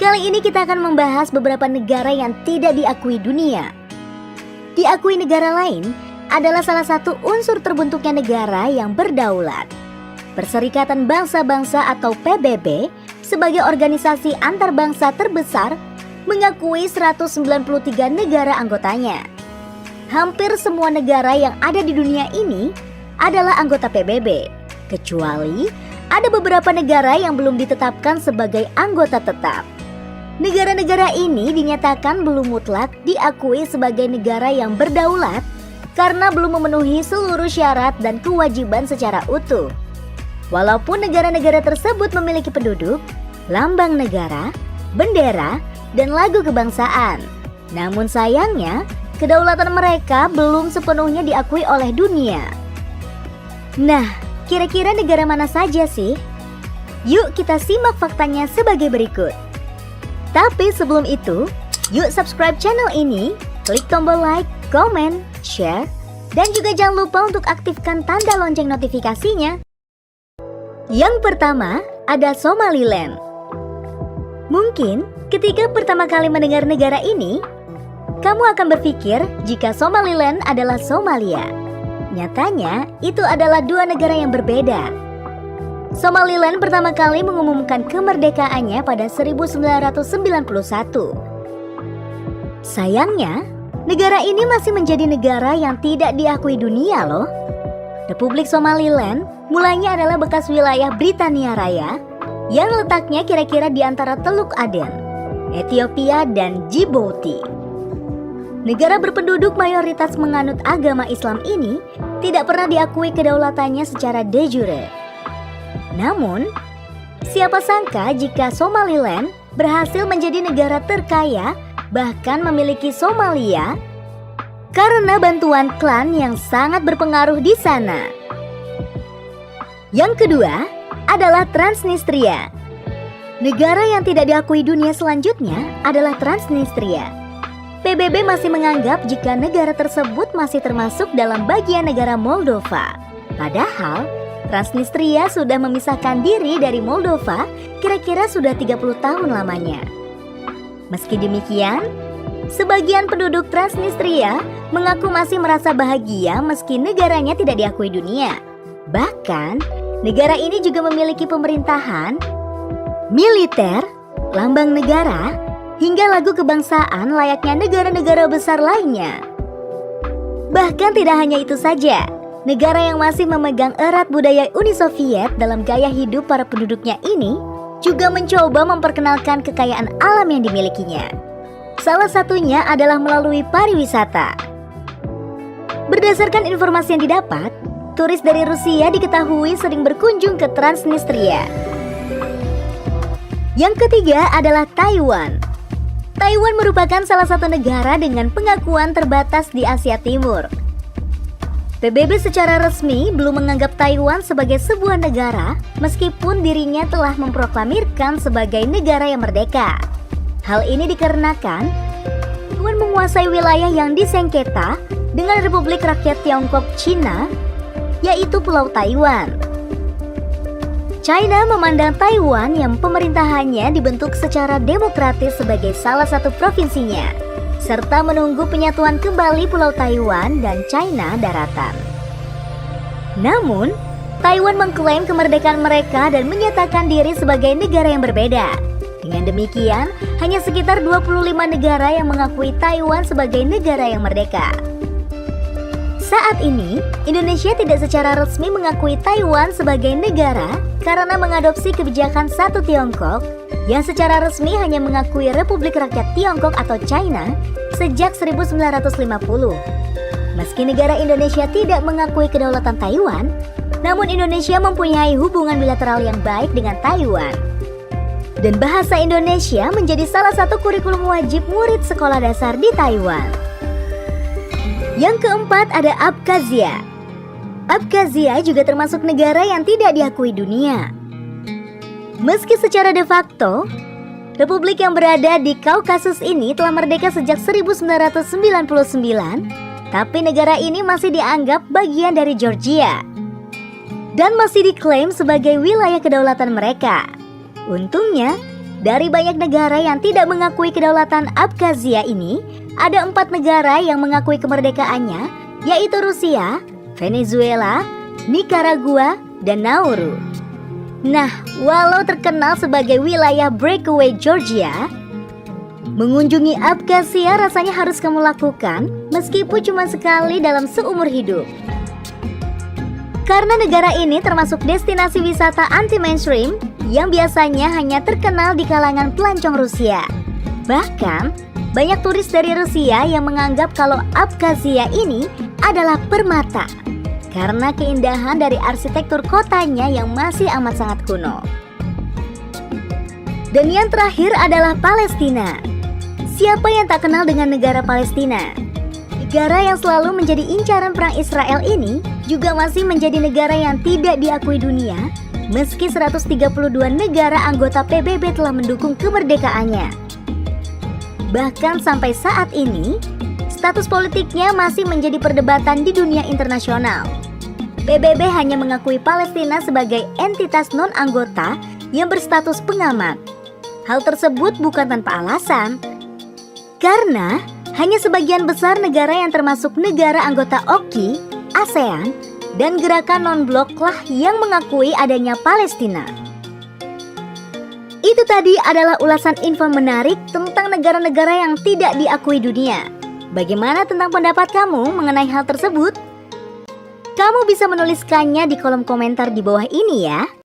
Kali ini kita akan membahas beberapa negara yang tidak diakui dunia. Diakui negara lain adalah salah satu unsur terbentuknya negara yang berdaulat. Perserikatan Bangsa-Bangsa atau PBB sebagai organisasi antarbangsa terbesar mengakui 193 negara anggotanya. Hampir semua negara yang ada di dunia ini adalah anggota PBB, kecuali ada beberapa negara yang belum ditetapkan sebagai anggota tetap. Negara-negara ini dinyatakan belum mutlak diakui sebagai negara yang berdaulat karena belum memenuhi seluruh syarat dan kewajiban secara utuh. Walaupun negara-negara tersebut memiliki penduduk, lambang negara, bendera, dan lagu kebangsaan. Namun sayangnya, kedaulatan mereka belum sepenuhnya diakui oleh dunia. Nah, kira-kira negara mana saja sih? Yuk kita simak faktanya sebagai berikut. Tapi sebelum itu, yuk subscribe channel ini, klik tombol like, komen, share, dan juga jangan lupa untuk aktifkan tanda lonceng notifikasinya. Yang pertama, ada Somaliland. Mungkin ketika pertama kali mendengar negara ini, kamu akan berpikir jika Somaliland adalah Somalia. Nyatanya, itu adalah dua negara yang berbeda. Somaliland pertama kali mengumumkan kemerdekaannya pada 1991. Sayangnya, negara ini masih menjadi negara yang tidak diakui dunia loh. Republik Somaliland mulanya adalah bekas wilayah Britania Raya yang letaknya kira-kira di antara Teluk Aden, Ethiopia, dan Djibouti. Negara berpenduduk mayoritas menganut agama Islam ini tidak pernah diakui kedaulatannya secara de jure. Namun, siapa sangka jika Somaliland berhasil menjadi negara terkaya, bahkan memiliki Somalia, karena bantuan klan yang sangat berpengaruh di sana. Yang kedua adalah Transnistria. Negara yang tidak diakui dunia selanjutnya adalah Transnistria. PBB masih menganggap jika negara tersebut masih termasuk dalam bagian negara Moldova. Padahal, Transnistria sudah memisahkan diri dari Moldova kira-kira sudah 30 tahun lamanya. Meski demikian, sebagian penduduk Transnistria mengaku masih merasa bahagia meski negaranya tidak diakui dunia. Bahkan, negara ini juga memiliki pemerintahan, militer, lambang negara, hingga lagu kebangsaan layaknya negara-negara besar lainnya. Bahkan tidak hanya itu saja, negara yang masih memegang erat budaya Uni Soviet dalam gaya hidup para penduduknya ini juga mencoba memperkenalkan kekayaan alam yang dimilikinya. Salah satunya adalah melalui pariwisata. Berdasarkan informasi yang didapat, turis dari Rusia diketahui sering berkunjung ke Transnistria. Yang ketiga adalah Taiwan. Taiwan merupakan salah satu negara dengan pengakuan terbatas di Asia Timur. PBB secara resmi belum menganggap Taiwan sebagai sebuah negara meskipun dirinya telah memproklamirkan sebagai negara yang merdeka. Hal ini dikarenakan Taiwan menguasai wilayah yang disengketa dengan Republik Rakyat Tiongkok Cina, yaitu Pulau Taiwan. China memandang Taiwan yang pemerintahannya dibentuk secara demokratis sebagai salah satu provinsinya, serta menunggu penyatuan kembali Pulau Taiwan dan China daratan. Namun, Taiwan mengklaim kemerdekaan mereka dan menyatakan diri sebagai negara yang berbeda. Dengan demikian, hanya sekitar 25 negara yang mengakui Taiwan sebagai negara yang merdeka. Saat ini, Indonesia tidak secara resmi mengakui Taiwan sebagai negara karena mengadopsi kebijakan Satu Tiongkok yang secara resmi hanya mengakui Republik Rakyat Tiongkok atau China sejak 1950. Meski negara Indonesia tidak mengakui kedaulatan Taiwan, namun Indonesia mempunyai hubungan bilateral yang baik dengan Taiwan. Dan bahasa Indonesia menjadi salah satu kurikulum wajib murid sekolah dasar di Taiwan. Yang keempat ada Abkhazia. Abkhazia juga termasuk negara yang tidak diakui dunia. Meski secara de facto, republik yang berada di Kaukasus ini telah merdeka sejak 1999, tapi negara ini masih dianggap bagian dari Georgia dan masih diklaim sebagai wilayah kedaulatan mereka. Untungnya, Dari banyak negara yang tidak mengakui kedaulatan Abkhazia ini, ada 4 negara yang mengakui kemerdekaannya, yaitu Rusia, Venezuela, Nicaragua, dan Nauru. Nah, walau terkenal sebagai wilayah breakaway Georgia, mengunjungi Abkhazia rasanya harus kamu lakukan meskipun cuma sekali dalam seumur hidup. Karena negara ini termasuk destinasi wisata anti-mainstream yang biasanya hanya terkenal di kalangan pelancong Rusia. Bahkan, banyak turis dari Rusia yang menganggap kalau Abkhazia ini adalah permata karena keindahan dari arsitektur kotanya yang masih amat sangat kuno. Dan yang terakhir adalah Palestina. Siapa yang tak kenal dengan negara Palestina? Negara yang selalu menjadi incaran perang Israel ini juga masih menjadi negara yang tidak diakui dunia, meski 132 negara anggota PBB telah mendukung kemerdekaannya. Bahkan sampai saat ini, status politiknya masih menjadi perdebatan di dunia internasional. PBB hanya mengakui Palestina sebagai entitas non-anggota yang berstatus pengamat. Hal tersebut bukan tanpa alasan, karena hanya sebagian besar negara yang termasuk negara anggota OKI, ASEAN, dan gerakan non-blok lah yang mengakui adanya Palestina. Itu tadi adalah ulasan info menarik tentang negara-negara yang tidak diakui dunia. Bagaimana tentang pendapat kamu mengenai hal tersebut? Kamu bisa menuliskannya di kolom komentar di bawah ini ya.